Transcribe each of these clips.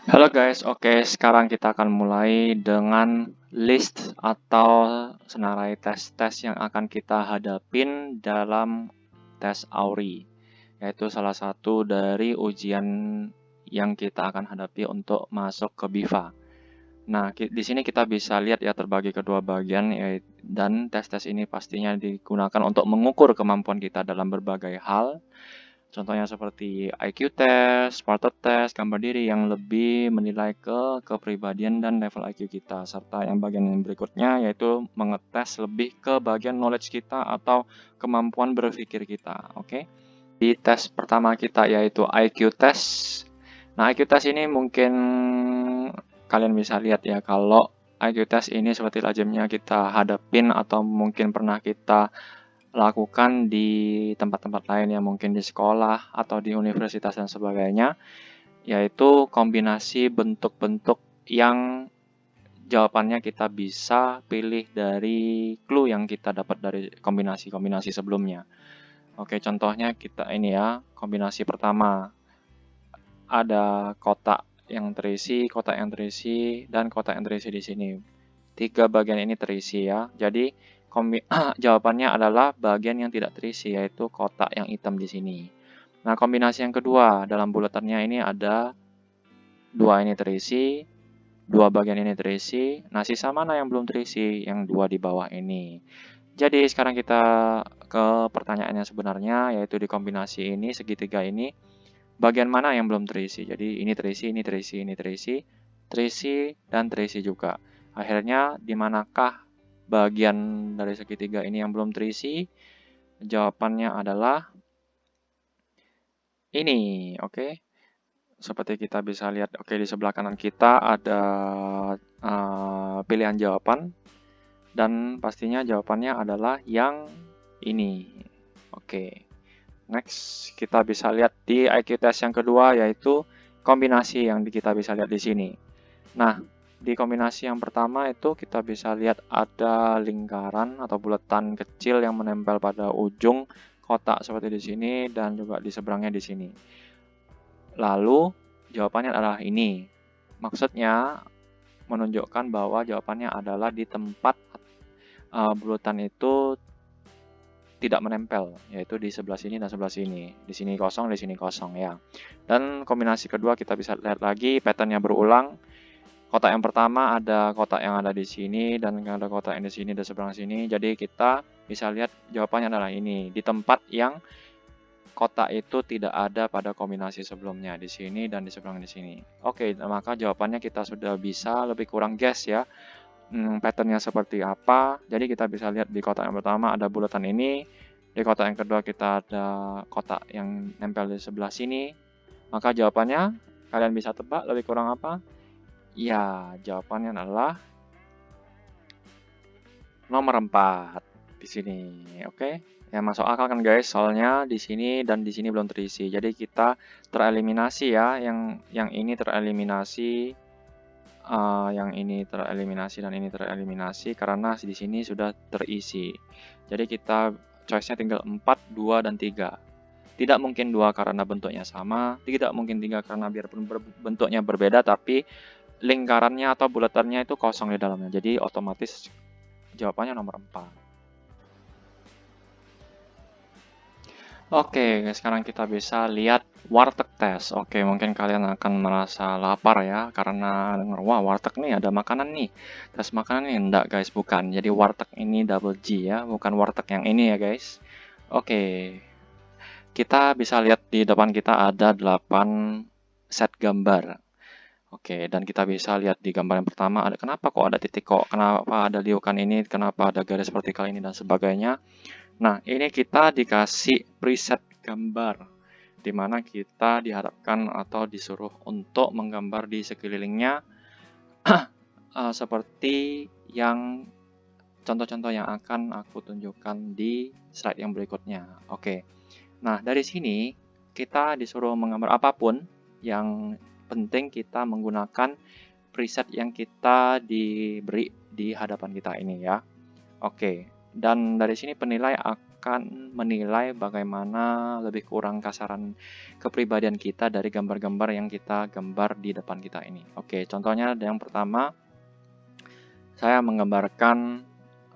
Halo guys, oke sekarang kita akan mulai dengan list atau senarai tes-tes yang akan kita hadapin dalam tes Auri, yaitu salah satu dari ujian yang kita akan hadapi untuk masuk ke BIFA. Nah, di sini kita bisa lihat ya terbagi kedua bagian dan tes-tes ini pastinya digunakan untuk mengukur kemampuan kita dalam berbagai hal. Contohnya seperti IQ test, Sparta test, gambar diri yang lebih menilai ke kepribadian dan level IQ kita. Serta yang bagian yang berikutnya yaitu mengetes lebih ke bagian knowledge kita atau kemampuan berpikir kita. Oke. Di tes pertama kita yaitu IQ test. Nah, IQ test ini mungkin kalian bisa lihat ya kalau IQ test ini seperti lazimnya kita hadapin atau mungkin pernah kita lakukan di tempat-tempat lain ya, mungkin di sekolah atau di universitas dan sebagainya, yaitu kombinasi bentuk-bentuk yang jawabannya kita bisa pilih dari clue yang kita dapat dari kombinasi-kombinasi sebelumnya. Oke, contohnya kita ini ya, kombinasi pertama ada kotak yang terisi, dan kotak yang terisi di sini. Tiga bagian ini terisi ya. Jadi jawabannya adalah bagian yang tidak terisi, yaitu kotak yang hitam di sini. Nah, kombinasi yang kedua, dalam bulatannya ini ada dua ini terisi, dua bagian ini terisi. Nah, sisa mana yang belum terisi? Yang dua di bawah ini. Jadi, sekarang kita ke pertanyaannya sebenarnya, yaitu di kombinasi ini, segitiga ini, bagian mana yang belum terisi? Jadi, ini terisi, ini terisi, ini terisi, terisi, dan terisi juga. Akhirnya, di manakah bagian dari segitiga ini yang belum terisi? Jawabannya adalah ini, oke. Seperti kita bisa lihat, oke, di sebelah kanan kita ada pilihan jawaban, dan pastinya jawabannya adalah yang ini. Oke, next kita bisa lihat di IQ test yang kedua, yaitu kombinasi yang kita bisa lihat di sini. Nah, di kombinasi yang pertama itu kita bisa lihat ada lingkaran atau bulatan kecil yang menempel pada ujung kotak seperti di sini dan juga di seberangnya di sini. Lalu jawabannya adalah ini. Maksudnya menunjukkan bahwa jawabannya adalah di tempat bulatan itu tidak menempel, yaitu di sebelah sini dan sebelah sini. Di sini kosong ya. Dan kombinasi kedua kita bisa lihat lagi patternnya berulang. Kotak yang pertama ada kotak yang ada di sini dan ada kotak yang di sini dan seberang sini. Jadi kita bisa lihat jawabannya adalah ini, di tempat yang kotak itu tidak ada pada kombinasi sebelumnya, di sini dan di seberang di sini. Oke, maka jawabannya kita sudah bisa lebih kurang guess ya. Patternnya seperti apa. Jadi kita bisa lihat di kotak yang pertama ada bulatan ini, di kotak yang kedua kita ada kotak yang nempel di sebelah sini. Maka jawabannya kalian bisa tebak lebih kurang apa? Ya, jawabannya adalah nomor 4 di sini. Oke. Ya, masuk akal kan guys, soalnya di sini dan di sini belum terisi. Jadi kita tereliminasi ya, yang ini tereliminasi, yang ini tereliminasi dan ini tereliminasi karena di sini sudah terisi. Jadi kita choice-nya tinggal 4, 2, dan 3. Tidak mungkin 2 karena bentuknya sama, tidak mungkin 3 karena biarpun bentuknya berbeda tapi lingkarannya atau bulatannya itu kosong di dalamnya. Jadi otomatis jawabannya nomor 4. Oke, sekarang kita bisa lihat warteg test. Oke, mungkin kalian akan merasa lapar ya, karena denger, wah warteg nih ada makanan nih. Tes makanan nih, enggak guys, bukan. Jadi warteg ini double G ya, bukan warteg yang ini ya guys. Oke, kita bisa lihat di depan kita ada 8 set gambar. Oke, dan kita bisa lihat di gambar yang pertama, kenapa kok ada titik kok, kenapa ada liukan ini, kenapa ada garis vertikal ini, dan sebagainya. Nah, ini kita dikasih preset gambar, di mana kita diharapkan atau disuruh untuk menggambar di sekelilingnya seperti yang contoh-contoh yang akan aku tunjukkan di slide yang berikutnya. Oke, nah dari sini kita disuruh menggambar apapun, yang penting kita menggunakan preset yang kita diberi di hadapan kita ini ya. Oke, dan dari sini penilai akan menilai bagaimana lebih kurang kasaran kepribadian kita dari gambar-gambar yang kita gambar di depan kita ini. Oke, contohnya yang pertama, saya menggambarkan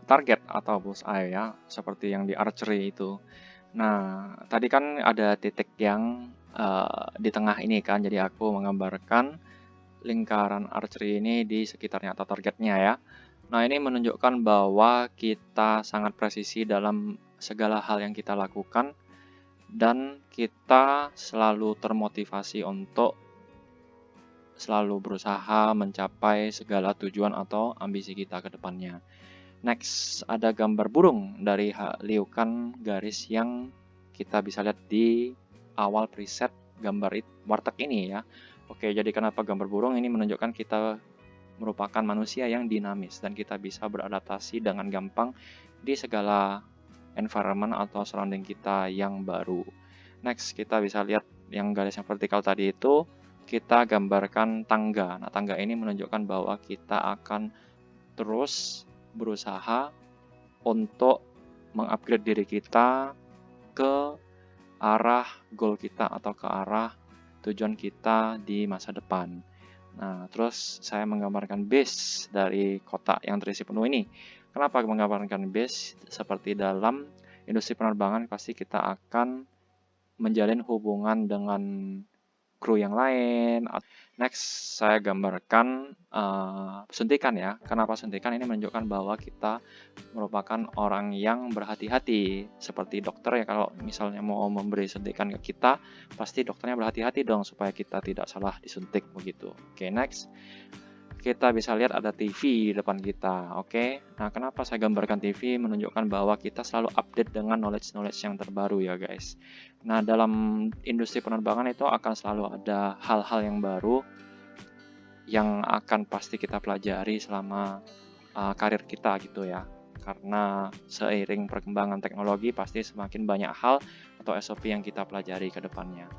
target atau bullseye ya, seperti yang di archery itu. Nah, tadi kan ada titik yang di tengah ini kan, jadi aku menggambarkan lingkaran archery ini di sekitarnya atau targetnya ya. Nah, ini menunjukkan bahwa kita sangat presisi dalam segala hal yang kita lakukan dan kita selalu termotivasi untuk selalu berusaha mencapai segala tujuan atau ambisi kita ke depannya. Next, ada gambar burung dari liukan garis yang kita bisa lihat di awal preset gambar warteg ini ya. Oke, jadi kenapa gambar burung ini menunjukkan kita merupakan manusia yang dinamis dan kita bisa beradaptasi dengan gampang di segala environment atau surrounding kita yang baru. Next, kita bisa lihat yang garis yang vertikal tadi itu kita gambarkan tangga. Nah, tangga ini menunjukkan bahwa kita akan terus berusaha untuk mengupgrade diri kita ke arah goal kita atau ke arah tujuan kita di masa depan. Nah, terus saya menggambarkan base dari kotak yang terisi penuh ini. Kenapa menggambarkan base? Seperti dalam industri penerbangan pasti kita akan menjalin hubungan dengan kru yang lain. Next, saya gambarkan suntikan ya. Kenapa suntikan? Ini menunjukkan bahwa kita merupakan orang yang berhati-hati. Seperti dokter ya, kalau misalnya mau memberi suntikan ke kita, pasti dokternya berhati-hati dong supaya kita tidak salah disuntik begitu. Oke, next. Kita bisa lihat ada TV di depan kita. Oke, nah kenapa saya gambarkan TV? Menunjukkan bahwa kita selalu update dengan knowledge yang terbaru ya guys. Nah, dalam industri penerbangan itu akan selalu ada hal-hal yang baru yang akan pasti kita pelajari selama karir kita gitu ya. Karena seiring perkembangan teknologi pasti semakin banyak hal atau SOP yang kita pelajari ke depannya.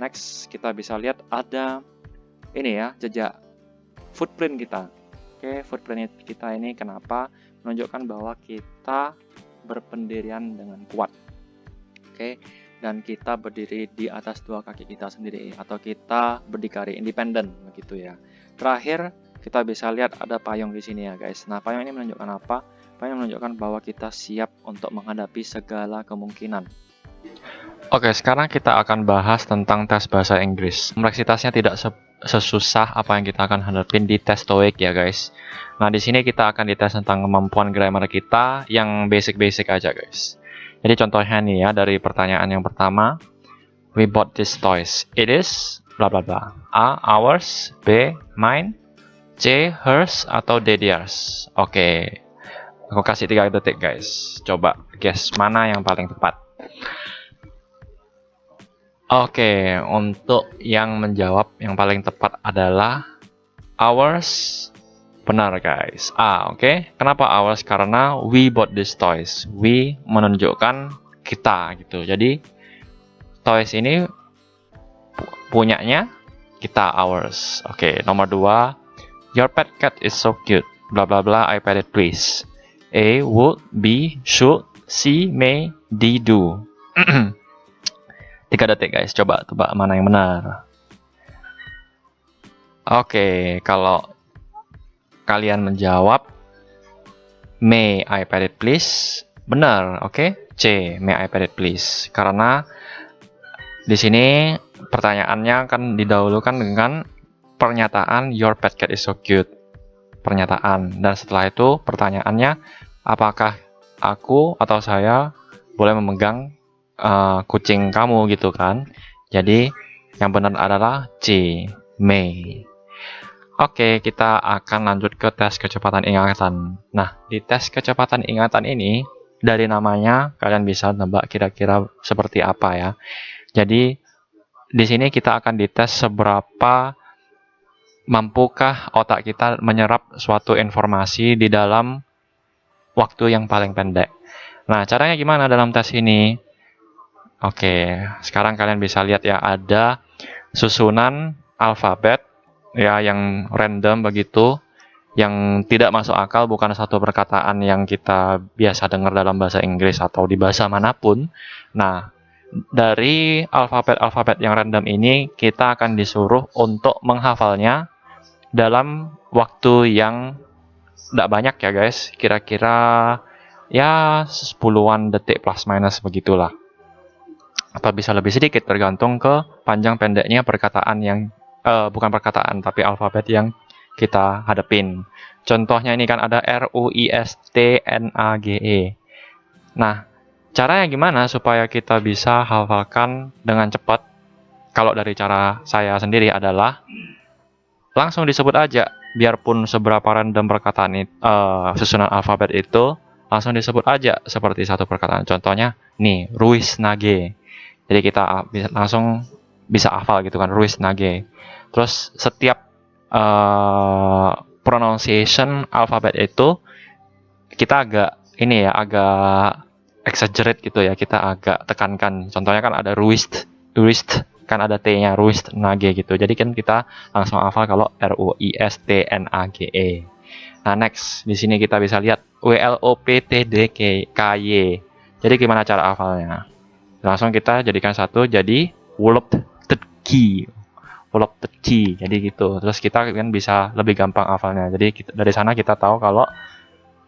Next, kita bisa lihat ada ini ya, jejak footprint kita. Oke, footprint kita ini kenapa? Menunjukkan bahwa kita berpendirian dengan kuat. Oke, dan kita berdiri di atas dua kaki kita sendiri atau kita berdikari independen begitu ya. Terakhir, kita bisa lihat ada payung di sini ya guys. Nah, payung ini menunjukkan apa? Payung menunjukkan bahwa kita siap untuk menghadapi segala kemungkinan. Oke, sekarang kita akan bahas tentang tes bahasa Inggris. Kompleksitasnya tidak sesusah apa yang kita akan hadapin di tes TOEIC ya guys. Nah, di sini kita akan dites tentang kemampuan grammar kita yang basic-basic aja guys. Jadi contohnya nih ya, dari pertanyaan yang pertama, we bought these toys. It is bla bla bla. A, ours. B, mine. C, hers. Atau D, theirs. Oke, aku kasih 3 detik guys. Coba guess mana yang paling tepat. Oke, untuk yang menjawab yang paling tepat adalah ours. Benar guys. A, oke. Kenapa ours? Karena we bought these toys. We menunjukkan kita gitu. Jadi toys ini punyanya kita, ours. Oke, nomor 2. Your pet cat is so cute. Bla bla bla, I pet it please. A, would. B, should. C, may. D, do. 3 detik guys, coba tebak mana yang benar. Oke, kalau kalian menjawab may I pet it please, benar. Oke, C, may I pet it please. Karena di sini pertanyaannya kan didahulukan dengan pernyataan your pet cat is so cute. Pernyataan, dan setelah itu pertanyaannya apakah aku atau saya boleh memegang kucing kamu gitu kan. Jadi yang benar adalah C, may. Oke, kita akan lanjut ke tes kecepatan ingatan. Nah, di tes kecepatan ingatan ini dari namanya kalian bisa nebak kira-kira seperti apa ya. Jadi di sini kita akan dites seberapa mampukah otak kita menyerap suatu informasi di dalam waktu yang paling pendek. Nah, caranya gimana dalam tes ini? Oke, sekarang kalian bisa lihat ya, ada susunan alfabet ya yang random begitu. yang tidak masuk akal, bukan satu perkataan yang kita biasa dengar dalam bahasa Inggris atau di bahasa manapun. Nah, dari alfabet-alfabet yang random ini kita akan disuruh untuk menghafalnya dalam waktu yang tidak banyak ya guys, kira-kira ya 10-an detik plus minus begitulah, atau bisa lebih sedikit tergantung ke panjang pendeknya perkataan yang bukan perkataan tapi alfabet yang kita hadapin. Contohnya ini kan ada RUISTNAGE. Nah, caranya gimana supaya kita bisa hafalkan dengan cepat? Kalau dari cara saya sendiri adalah langsung disebut aja, biarpun seberapa random perkataan susunan alfabet itu, langsung disebut aja seperti satu perkataan. Contohnya nih, Ruisnage. Jadi kita langsung bisa hafal gitu kan, Ruisnage. Terus setiap pronunciation alfabet itu kita agak agak exaggerate gitu ya, kita agak tekankan. Contohnya kan ada Ruist kan ada T-nya, Ruisnage gitu. Jadi kan kita langsung hafal kalau RUISTNAGE. Nah, next di sini kita bisa lihat WLOPTDKY. Jadi gimana cara hafalnya? Langsung kita jadikan satu jadi WLOPTDKY. Jadi gitu. Terus kita kan bisa lebih gampang hafalnya. Jadi dari sana kita tahu kalau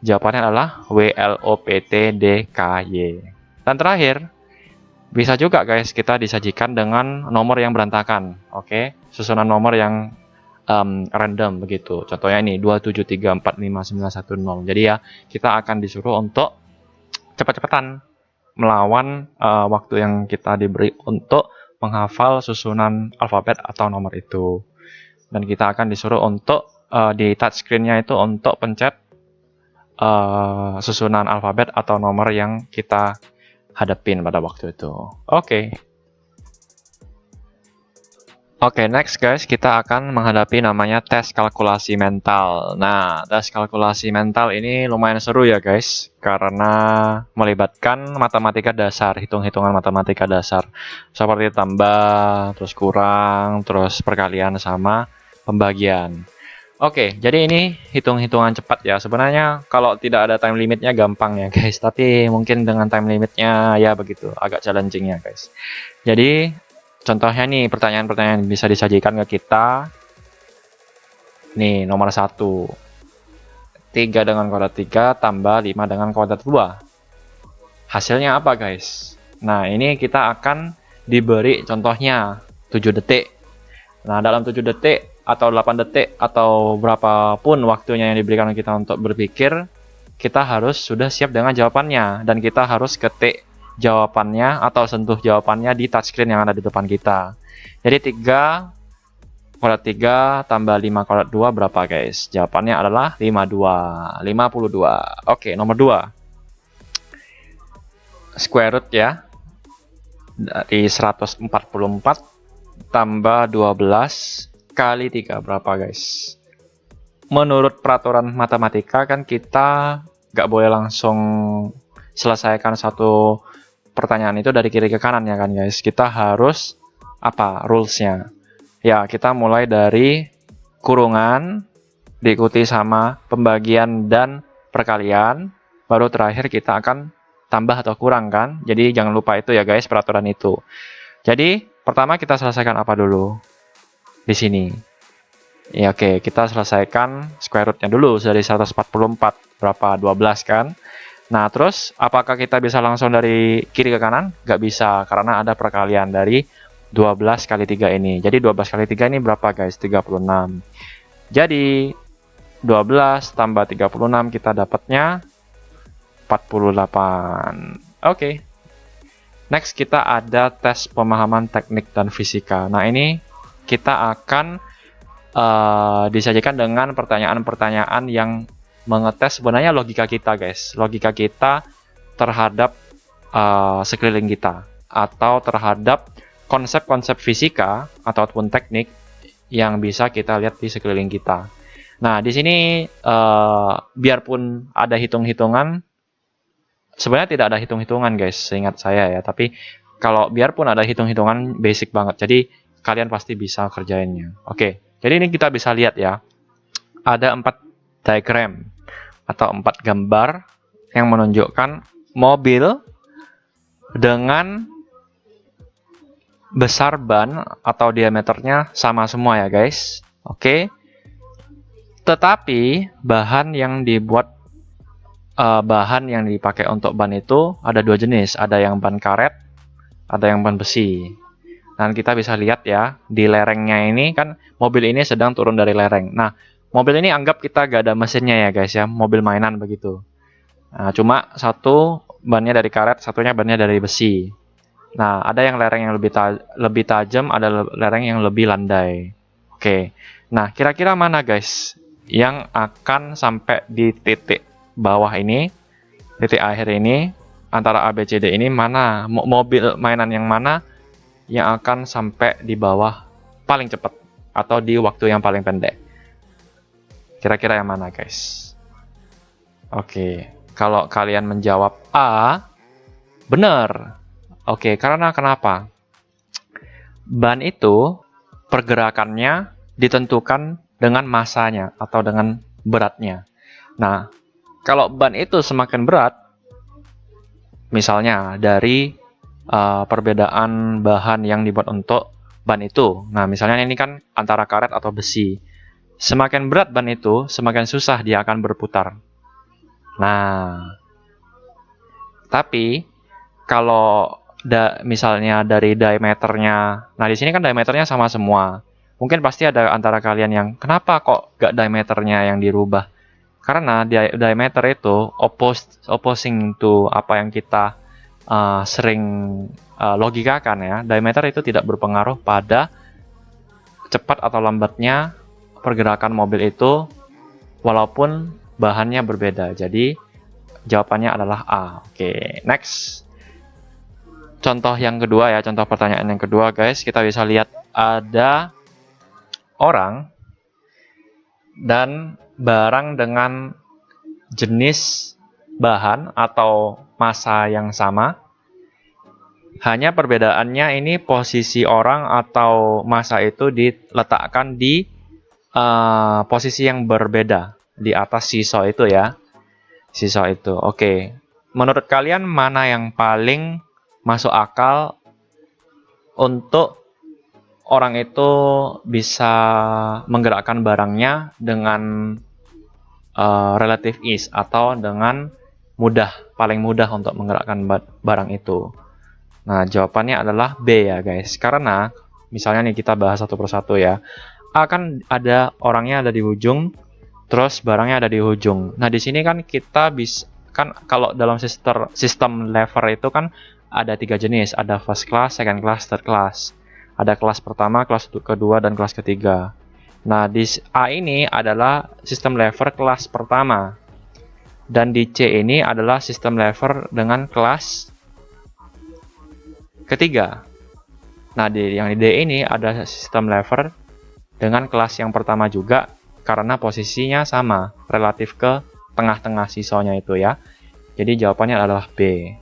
jawabannya adalah WLOPTDKY. Dan terakhir, bisa juga guys kita disajikan dengan nomor yang berantakan. Oke, susunan nomor yang random begitu. Contohnya ini 273459110. Jadi ya kita akan disuruh untuk cepat-cepatan melawan waktu yang kita diberi untuk menghafal susunan alfabet atau nomor itu. Dan kita akan disuruh untuk di touchscreen-nya itu untuk pencet susunan alfabet atau nomor yang kita hadapin pada waktu itu. Oke, next guys, kita akan menghadapi namanya tes kalkulasi mental. Nah, tes kalkulasi mental ini lumayan seru ya guys, karena melibatkan matematika dasar, hitung-hitungan matematika dasar. Seperti tambah, terus kurang, terus perkalian sama pembagian. Oke, jadi ini hitung-hitungan cepat ya. Sebenarnya kalau tidak ada time limitnya gampang ya guys, tapi mungkin dengan time limitnya ya begitu, agak challenging ya guys. Jadi contohnya nih pertanyaan-pertanyaan bisa disajikan ke kita. Nih nomor 1, 3 dengan kuadrat 3 tambah 5 dengan kuadrat 2. Hasilnya apa guys? Nah, ini kita akan diberi contohnya 7 detik. Nah, dalam 7 detik atau 8 detik atau berapapun waktunya yang diberikan kita untuk berpikir, kita harus sudah siap dengan jawabannya, dan kita harus ketik jawabannya atau sentuh jawabannya di touchscreen yang ada di depan kita. Jadi 3 kuadrat 3 tambah 5 kuadrat 2 berapa guys? Jawabannya adalah 52. Oke, nomor 2. Square root ya. Dari 144 tambah 12 kali 3 berapa guys? Menurut peraturan matematika kan kita nggak boleh langsung selesaikan satu pertanyaan itu dari kiri ke kanan ya kan guys. Kita harus apa rulesnya? Ya, kita mulai dari kurungan, diikuti sama pembagian dan perkalian, baru terakhir kita akan tambah atau kurang kan. Jadi jangan lupa itu ya guys, peraturan itu. Jadi pertama kita selesaikan apa dulu? Di sini. Ya oke, kita selesaikan square root-nya dulu dari 144 berapa? 12 kan? Nah, terus apakah kita bisa langsung dari kiri ke kanan? Nggak bisa, karena ada perkalian dari 12 kali 3 ini. Jadi 12 kali 3 ini berapa guys? 36. Jadi 12 tambah 36 kita dapatnya 48. Oke. Next kita ada tes pemahaman teknik dan fisika. Nah, ini kita akan disajikan dengan pertanyaan-pertanyaan yang mengetes sebenarnya logika kita guys. Logika kita terhadap sekeliling kita, atau terhadap konsep-konsep fisika ataupun teknik yang bisa kita lihat di sekeliling kita. Nah, di sini biarpun ada hitung-hitungan, sebenarnya tidak ada hitung-hitungan guys, seingat saya ya. Tapi kalau biarpun ada hitung-hitungan basic banget, jadi kalian pasti bisa kerjainnya. Oke, jadi ini kita bisa lihat ya, ada 4 diagram atau 4 gambar yang menunjukkan mobil dengan besar ban atau diameternya sama semua ya guys. Oke. Tetapi bahan yang dipakai untuk ban itu ada 2 jenis, ada yang ban karet, ada yang ban besi. Dan kita bisa lihat ya, di lerengnya ini kan mobil ini sedang turun dari lereng. Nah, mobil ini anggap kita gak ada mesinnya ya guys ya, mobil mainan begitu. Nah, cuma satu bannya dari karet, satunya bannya dari besi. Nah, ada yang lereng yang lebih tajam, ada lereng yang lebih landai. Oke. Nah, kira-kira mana guys yang akan sampai di titik bawah ini, titik akhir ini, antara A, B, C, D ini, mana mobil mainan yang mana yang akan sampai di bawah paling cepat atau di waktu yang paling pendek? Kira-kira yang mana guys? Oke, kalau kalian menjawab A, benar. Oke, karena kenapa? Ban itu pergerakannya ditentukan dengan masanya atau dengan beratnya. Nah, kalau ban itu semakin berat, misalnya dari perbedaan bahan yang dibuat untuk ban itu. Nah, misalnya ini kan antara karet atau besi. Semakin berat ban itu, semakin susah dia akan berputar. Nah, tapi kalau misalnya dari diameternya, nah di sini kan diameternya sama semua. Mungkin pasti ada antara kalian yang kenapa kok gak diameternya yang dirubah? Karena diameter itu opposing to apa yang kita sering logikakan ya. Diameter itu tidak berpengaruh pada cepat atau lambatnya pergerakan mobil itu walaupun bahannya berbeda. Jadi jawabannya adalah A. Oke, next. Contoh yang kedua ya, contoh pertanyaan yang kedua guys, kita bisa lihat ada orang dan barang dengan jenis bahan atau massa yang sama. Hanya perbedaannya ini posisi orang atau massa itu diletakkan di posisi yang berbeda di atas seesaw itu ya. Seesaw itu. Oke. Menurut kalian mana yang paling masuk akal untuk orang itu bisa menggerakkan barangnya dengan relative ease atau dengan mudah, paling mudah untuk menggerakkan barang itu? Nah, jawabannya adalah B ya guys. Karena misalnya nih kita bahas satu persatu ya. A kan ada orangnya ada di ujung, terus barangnya ada di ujung. Nah, di sini kan kita bisa kan kalau dalam sistem lever itu kan ada 3 jenis, ada first class, second class, third class. Ada kelas pertama, kelas kedua, dan kelas ketiga. Nah, di A ini adalah sistem lever kelas pertama. Dan di C ini adalah sistem lever dengan kelas ketiga. Nah, yang di D ini ada sistem lever dengan kelas yang pertama juga, karena posisinya sama, relatif ke tengah-tengah sisanya itu ya. Jadi jawabannya adalah B.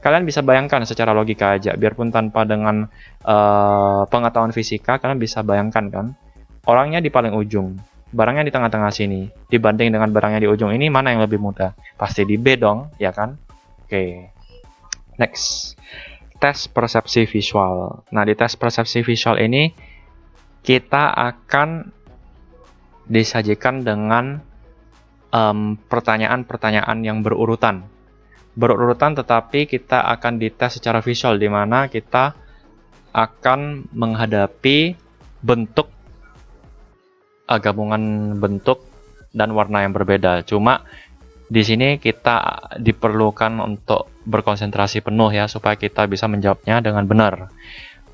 Kalian bisa bayangkan secara logika aja, biarpun tanpa dengan pengetahuan fisika, kalian bisa bayangkan kan, orangnya di paling ujung, barangnya di tengah-tengah sini, dibanding dengan barangnya di ujung ini, mana yang lebih mudah? Pasti di B dong, ya kan? Oke. Next. Tes persepsi visual. Nah, di tes persepsi visual ini, kita akan disajikan dengan pertanyaan-pertanyaan yang berurutan, tetapi kita akan dites secara visual, di mana kita akan menghadapi bentuk gabungan bentuk dan warna yang berbeda. Cuma di sini kita diperlukan untuk berkonsentrasi penuh ya, supaya kita bisa menjawabnya dengan benar,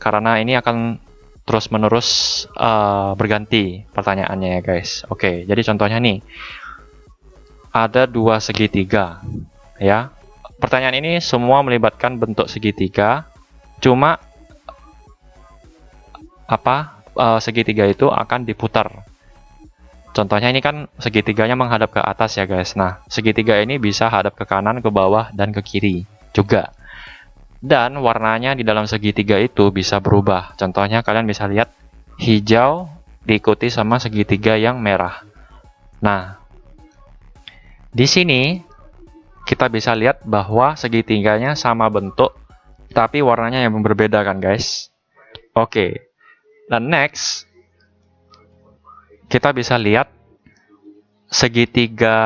karena ini akan terus-menerus berganti pertanyaannya ya guys. Oke, jadi contohnya nih, ada 2 segitiga ya. Pertanyaan ini semua melibatkan bentuk segitiga, cuma segitiga itu akan diputar. Contohnya ini kan segitiganya menghadap ke atas ya guys. Nah, segitiga ini bisa hadap ke kanan, ke bawah, dan ke kiri juga. Dan warnanya di dalam segitiga itu bisa berubah. Contohnya kalian bisa lihat hijau diikuti sama segitiga yang merah. Nah, Di sini kita bisa lihat bahwa segitiganya sama bentuk, tapi warnanya yang berbeda kan guys. Oke, dan next kita bisa lihat segitiga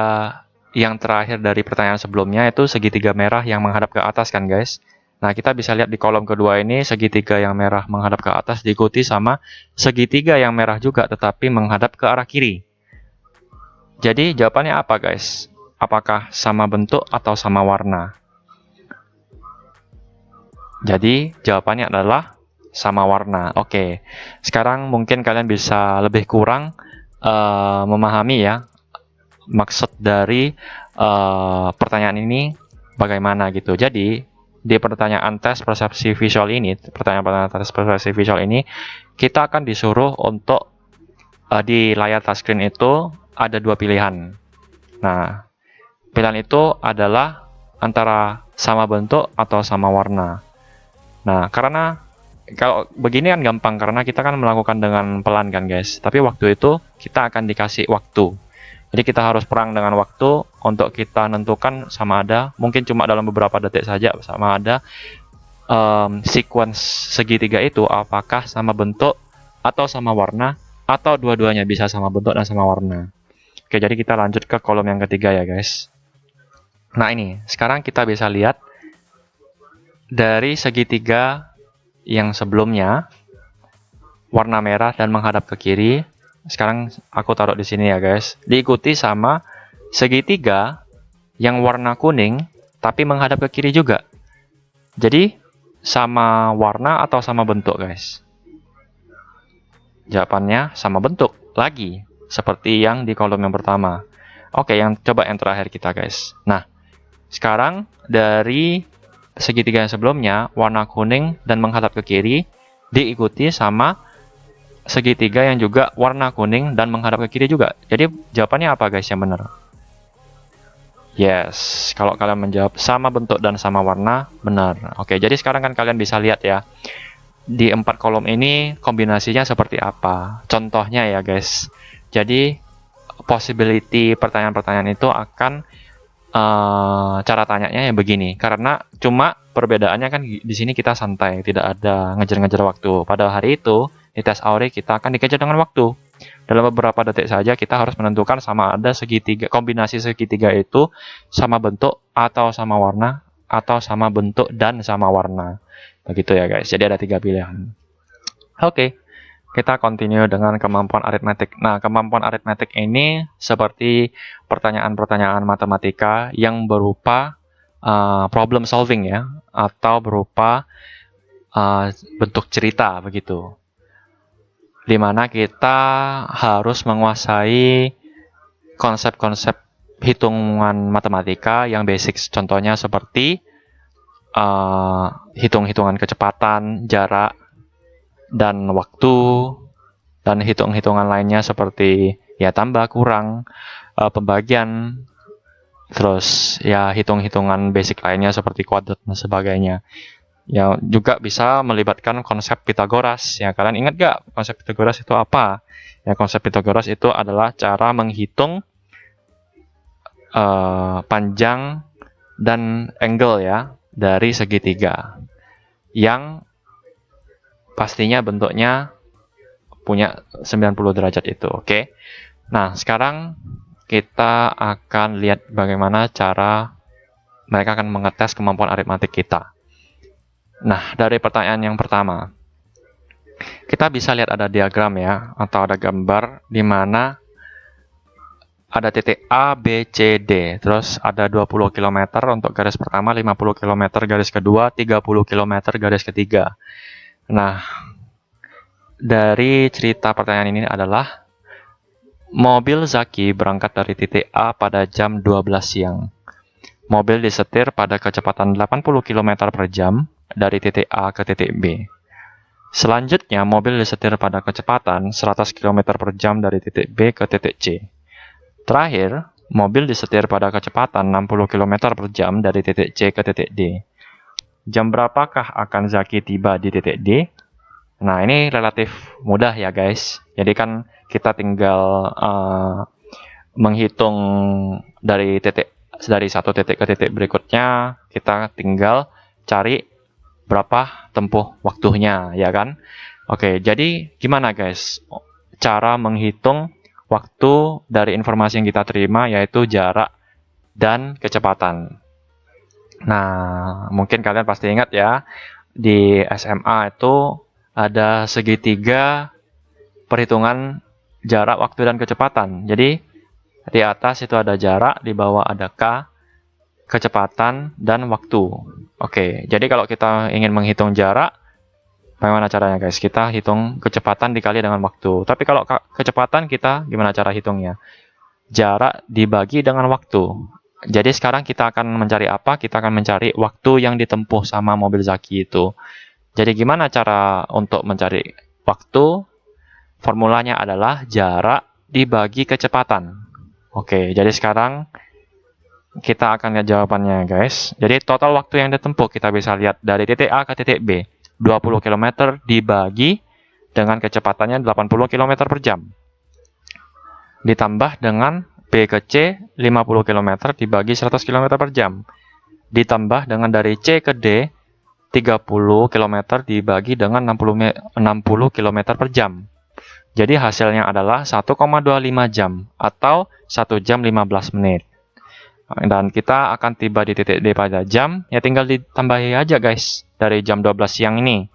yang terakhir dari pertanyaan sebelumnya itu segitiga merah yang menghadap ke atas kan guys. Nah, kita bisa lihat di kolom kedua ini segitiga yang merah menghadap ke atas diikuti sama segitiga yang merah juga tetapi menghadap ke arah kiri. Jadi jawabannya apa guys? Apakah sama bentuk atau sama warna? Jadi jawabannya adalah sama warna. Oke, sekarang mungkin kalian bisa lebih kurang memahami ya maksud dari pertanyaan ini bagaimana gitu. Jadi di pertanyaan tes persepsi visual ini, pertanyaan tes persepsi visual ini, kita akan disuruh untuk di layar touchscreen itu ada dua pilihan. Nah, pilihan itu adalah antara sama bentuk atau sama warna. Nah, karena kalau begini kan gampang karena kita kan melakukan dengan pelan kan guys. Tapi waktu itu kita akan dikasih waktu. Jadi kita harus perang dengan waktu untuk kita nentukan sama ada, mungkin cuma dalam beberapa detik saja, sama ada sequence segitiga itu apakah sama bentuk atau sama warna, atau dua-duanya bisa sama bentuk dan sama warna. Oke, jadi kita lanjut ke kolom yang ketiga ya guys. Nah ini, sekarang kita bisa lihat dari segitiga yang sebelumnya warna merah dan menghadap ke kiri. Sekarang aku taruh di sini ya guys. Diikuti sama segitiga yang warna kuning tapi menghadap ke kiri juga. Jadi sama warna atau sama bentuk guys? Jawabannya sama bentuk lagi, seperti yang di kolom yang pertama. Oke, yang terakhir kita guys. Nah, sekarang dari segitiga yang sebelumnya warna kuning dan menghadap ke kiri diikuti sama segitiga yang juga warna kuning dan menghadap ke kiri juga. Jadi jawabannya apa guys yang benar? Yes, kalau kalian menjawab sama bentuk dan sama warna, benar. Oke, jadi sekarang kan kalian bisa lihat ya di 4 kolom ini kombinasinya seperti apa. Contohnya ya guys. Jadi possibility pertanyaan-pertanyaan itu akan cara tanyanya yang begini, karena cuma perbedaannya kan di sini kita santai, tidak ada ngejar-ngejar waktu. Pada hari itu di tes Auri kita akan dikejar dengan waktu. Dalam beberapa detik saja kita harus menentukan sama ada segitiga, kombinasi segitiga itu sama bentuk atau sama warna, atau sama bentuk dan sama warna. Begitu ya guys. Jadi ada 3 pilihan. Oke. Kita continue dengan kemampuan aritmetik. Nah, kemampuan aritmetik ini seperti pertanyaan-pertanyaan matematika yang berupa problem solving ya, atau berupa bentuk cerita begitu. Dimana kita harus menguasai konsep-konsep hitungan matematika yang basic. Contohnya seperti hitung-hitungan kecepatan, jarak, dan waktu, dan hitung-hitungan lainnya seperti ya tambah kurang, pembagian, terus ya hitung-hitungan basic lainnya seperti kuadrat dan sebagainya. Ya juga bisa melibatkan konsep Pythagoras. Ya kalian ingat gak konsep Pythagoras itu apa? Ya konsep Pythagoras itu adalah cara menghitung panjang dan angle ya dari segitiga yang pastinya bentuknya punya 90 derajat itu, oke? Nah, sekarang kita akan lihat bagaimana cara mereka akan mengetes kemampuan aritmetik kita. Nah, dari pertanyaan yang pertama, kita bisa lihat ada diagram ya, atau ada gambar di mana ada titik A, B, C, D. Terus ada 20 km untuk garis pertama, 50 km garis kedua, 30 km garis ketiga. Nah, dari cerita pertanyaan ini adalah mobil Zaki berangkat dari titik A pada jam 12 siang. Mobil disetir pada kecepatan 80 km per jam dari titik A ke titik B. Selanjutnya, mobil disetir pada kecepatan 100 km per jam dari titik B ke titik C. Terakhir, mobil disetir pada kecepatan 60 km per jam dari titik C ke titik D. Jam berapakah akan Zaki tiba di titik D? Nah, ini relatif mudah ya guys. Jadi kan kita tinggal menghitung dari satu titik ke titik berikutnya, kita tinggal cari berapa tempuh waktunya, ya kan? Oke, jadi gimana guys cara menghitung waktu dari informasi yang kita terima, yaitu jarak dan kecepatan. Nah, mungkin kalian pasti ingat ya, di SMA itu ada segitiga perhitungan jarak, waktu, dan kecepatan. Jadi, di atas itu ada jarak, di bawah ada K, kecepatan, dan waktu. Oke, jadi kalau kita ingin menghitung jarak, bagaimana caranya guys? Kita hitung kecepatan dikali dengan waktu. Tapi kalau kecepatan kita gimana cara hitungnya? Jarak dibagi dengan waktu. Jadi sekarang kita akan mencari apa? Kita akan mencari waktu yang ditempuh sama mobil Zaki itu. Jadi gimana cara untuk mencari waktu? Formulanya adalah jarak dibagi kecepatan. Oke, jadi sekarang kita akan lihat jawabannya guys. Jadi total waktu yang ditempuh kita bisa lihat dari titik A ke titik B. 20 km dibagi dengan kecepatannya 80 km per jam. Ditambah dengan B ke C 50 km dibagi 100 km per jam. Ditambah dengan dari C ke D 30 km dibagi dengan 60 km per jam. Jadi hasilnya adalah 1,25 jam atau 1 jam 15 menit. Dan kita akan tiba di titik D pada jam, ya tinggal ditambahi aja guys. Dari jam 12 siang ini,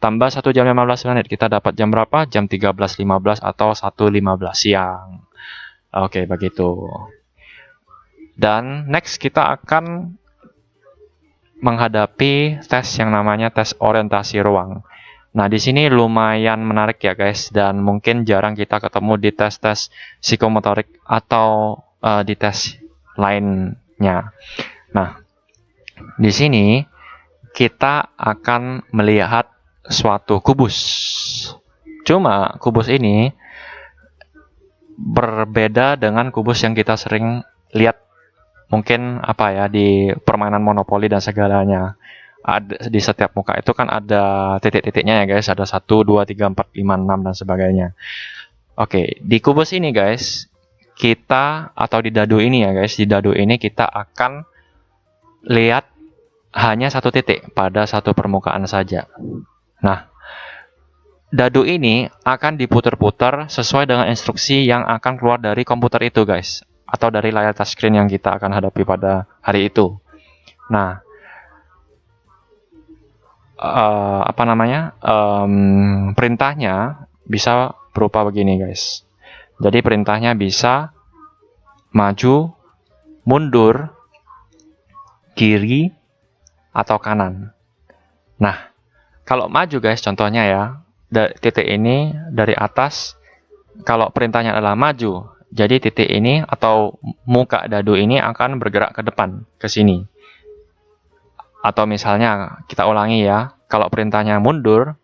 tambah 1 jam 15 menit, kita dapat jam berapa? Jam 13.15 atau 1.15 siang. Oke, begitu. Dan next kita akan menghadapi tes yang namanya tes orientasi ruang. Nah, di sini lumayan menarik ya guys, dan mungkin jarang kita ketemu di tes-tes psikomotorik atau di tes lainnya. Nah, di sini kita akan melihat suatu kubus. Cuma kubus ini berbeda dengan kubus yang kita sering lihat mungkin apa ya di permainan monopoli dan segalanya. Di setiap muka itu kan ada titik-titiknya ya guys, ada 1, 2, 3, 4, 5, 6 dan sebagainya. Oke, di kubus ini guys, kita atau di dadu ini ya guys, di dadu ini kita akan lihat hanya satu titik pada satu permukaan saja. Nah, dadu ini akan diputar-putar sesuai dengan instruksi yang akan keluar dari komputer itu guys, atau dari layar touchscreen yang kita akan hadapi pada hari itu. Nah, perintahnya bisa berupa begini guys. Jadi perintahnya bisa maju, mundur, kiri, atau kanan. Nah, kalau maju guys, contohnya ya, titik ini dari atas, kalau perintahnya adalah maju, jadi titik ini atau muka dadu ini akan bergerak ke depan, ke sini. Atau misalnya, kita ulangi ya, kalau perintahnya mundur,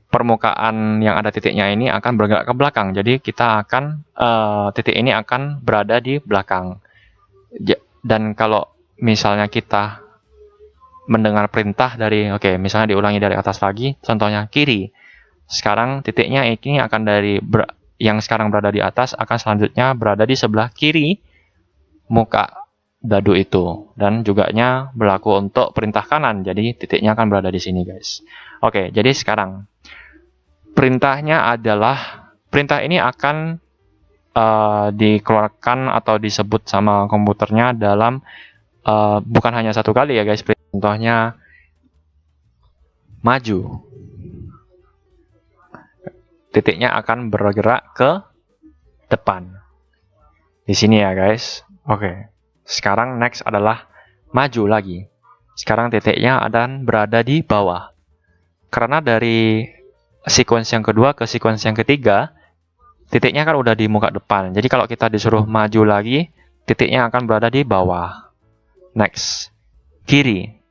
permukaan yang ada titiknya ini akan bergerak ke belakang. Jadi kita akan titik ini akan berada di belakang. Dan kalau misalnya kita mendengar perintah dari misalnya diulangi dari atas lagi, contohnya kiri. Sekarang titiknya ini akan dari yang sekarang berada di atas akan selanjutnya berada di sebelah kiri muka dadu itu, dan juganya berlaku untuk perintah kanan. Jadi titiknya akan berada di sini guys. Oke, jadi sekarang perintahnya adalah, perintah ini akan dikeluarkan atau disebut sama komputernya dalam bukan hanya satu kali ya guys. Contohnya maju, titiknya akan bergerak ke depan di sini ya guys. Oke, sekarang next adalah maju lagi. Sekarang titiknya akan berada di bawah, karena dari sequence yang kedua ke sequence yang ketiga, titiknya kan udah di muka depan. Jadi kalau kita disuruh maju lagi, titiknya akan berada di bawah. Next, kiri.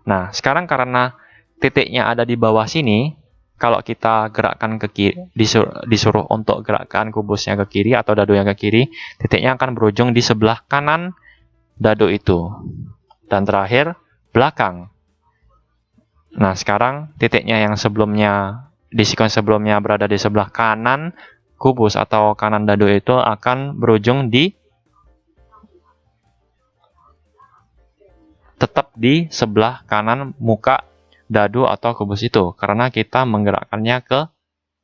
Nah, sekarang karena titiknya ada di bawah sini, kalau kita gerakkan ke kiri, disuruh untuk gerakkan kubusnya ke kiri atau dadu yang ke kiri, titiknya akan berujung di sebelah kanan dadu itu. Dan terakhir, belakang. Nah, sekarang titiknya yang sebelumnya di sequence sebelumnya berada di sebelah kanan kubus atau kanan dadu itu akan berujung di tetap di sebelah kanan muka dadu atau kubus itu karena kita menggerakkannya ke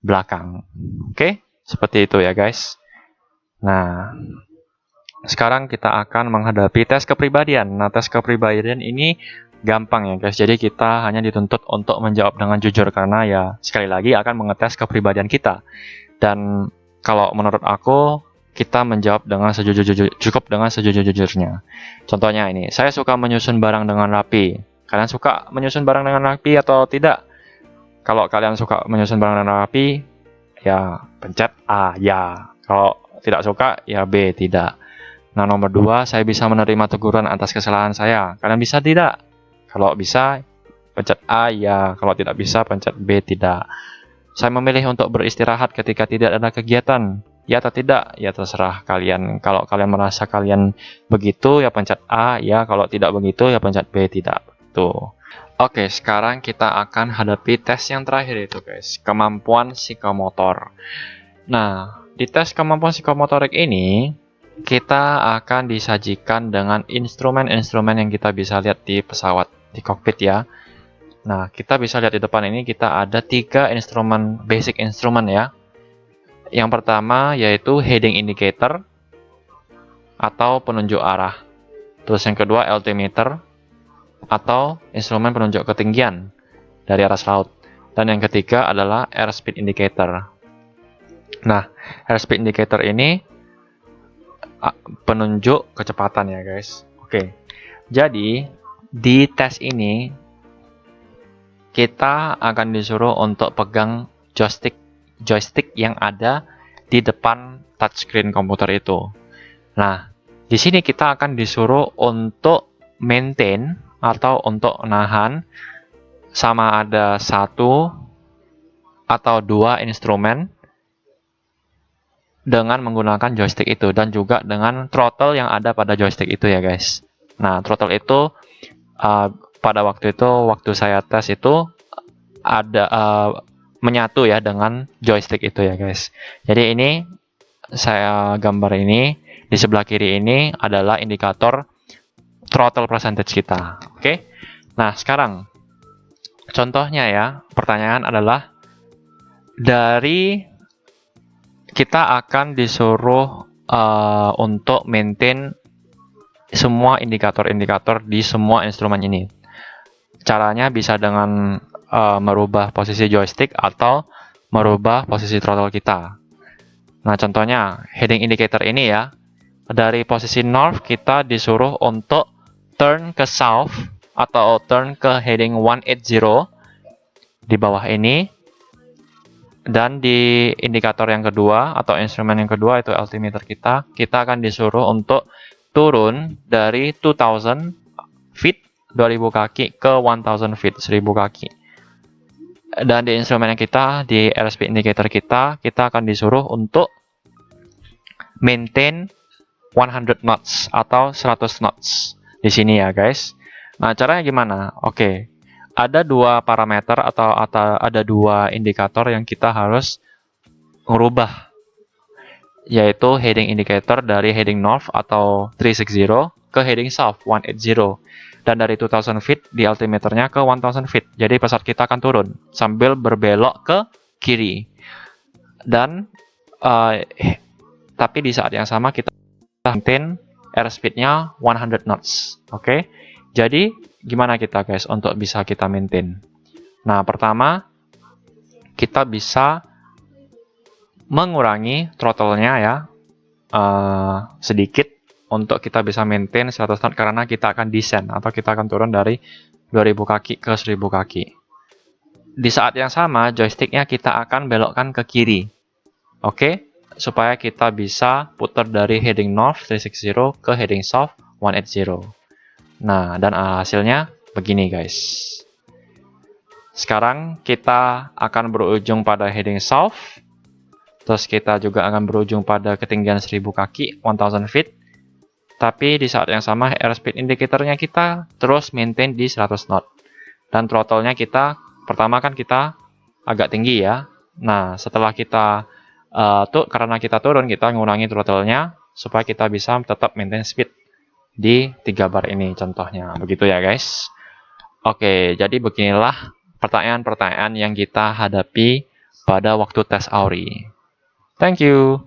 belakang. Oke, seperti itu ya guys. Nah, sekarang kita akan menghadapi tes kepribadian. Nah, tes kepribadian ini gampang ya guys. Jadi kita hanya dituntut untuk menjawab dengan jujur karena ya sekali lagi akan mengetes kepribadian kita. Dan kalau menurut aku kita menjawab dengan cukup dengan sejujur-jujurnya. Contohnya ini, saya suka menyusun barang dengan rapi. Kalian suka menyusun barang dengan rapi atau tidak? Kalau kalian suka menyusun barang dengan rapi, ya pencet A, ya. Kalau tidak suka, ya B, tidak. Nah, nomor 2, saya bisa menerima teguran atas kesalahan saya. Kalian bisa tidak? Kalau bisa, pencet A, ya. Kalau tidak bisa, pencet B, tidak. Saya memilih untuk beristirahat ketika tidak ada kegiatan. Ya atau tidak? Ya terserah kalian. Kalau kalian merasa kalian begitu, ya pencet A. Ya, kalau tidak begitu, ya pencet B, tidak. Tuh. Oke, sekarang kita akan hadapi tes yang terakhir itu guys. Kemampuan psikomotor. Nah, di tes kemampuan psikomotorik ini, kita akan disajikan dengan instrumen-instrumen yang kita bisa lihat di pesawat, di kokpit ya. Nah, kita bisa lihat di depan ini kita ada 3 instrumen, basic instrumen ya. Yang pertama yaitu heading indicator atau penunjuk arah. Terus yang kedua altimeter atau instrumen penunjuk ketinggian dari aras laut. Dan yang ketiga adalah airspeed indicator. Nah, airspeed indicator ini penunjuk kecepatan ya guys. Oke, jadi di tes ini kita akan disuruh untuk pegang joystick yang ada di depan touchscreen komputer itu. Nah, di sini kita akan disuruh untuk maintain atau untuk menahan sama ada 1 atau 2 instrumen dengan menggunakan joystick itu dan juga dengan throttle yang ada pada joystick itu ya guys. Nah, throttle itu pada waktu saya tes itu ada menyatu ya dengan joystick itu ya guys. Jadi ini saya gambar ini di sebelah kiri ini adalah indikator throttle percentage kita. Oke. Nah, sekarang contohnya ya, pertanyaan adalah dari kita akan disuruh untuk maintain semua indikator-indikator di semua instrumen ini. Caranya bisa dengan merubah posisi joystick atau merubah posisi throttle kita. Nah, contohnya heading indicator ini ya. Dari posisi north kita disuruh untuk turn ke south atau turn ke heading 180 di bawah ini. Dan di indikator yang kedua atau instrumen yang kedua itu altimeter kita akan disuruh untuk turun dari 2000 feet 2000 kaki ke 1000 feet 1000 kaki. Dan di instrumen yang di airspeed indicator kita akan disuruh untuk maintain 100 knots atau 100 knots di sini ya guys. Nah, caranya gimana? Oke. Ada 2 parameter atau ada 2 indikator yang kita harus merubah, yaitu heading indicator dari heading north atau 360 ke heading south 180 dan dari 2000 feet di altimeternya ke 1000 feet. Jadi pesawat kita akan turun sambil berbelok ke kiri. Dan tapi di saat yang sama kita maintain airspeed-nya 100 knots. Oke. Jadi gimana kita guys untuk bisa kita maintain? Nah, pertama kita bisa mengurangi throttle-nya ya sedikit untuk kita bisa maintain 100 knot karena kita akan descend atau kita akan turun dari 2000 kaki ke 1000 kaki. Di saat yang sama joystick-nya kita akan belokkan ke kiri. Oke, supaya kita bisa putar dari heading north 360 ke heading south 180. Nah, dan hasilnya begini guys. Sekarang kita akan berujung pada heading south. Terus kita juga akan berujung pada ketinggian 1000 kaki, 1000 feet. Tapi di saat yang sama airspeed indicatornya kita terus maintain di 100 knot. Dan throttle-nya kita, pertama kan kita agak tinggi ya. Nah, setelah kita Tuh karena kita turun, kita ngurangi throttle-nya supaya kita bisa tetap maintain speed di 3 bar ini contohnya. Begitu ya guys. Oke, jadi beginilah pertanyaan-pertanyaan yang kita hadapi pada waktu tes Auri. Thank you.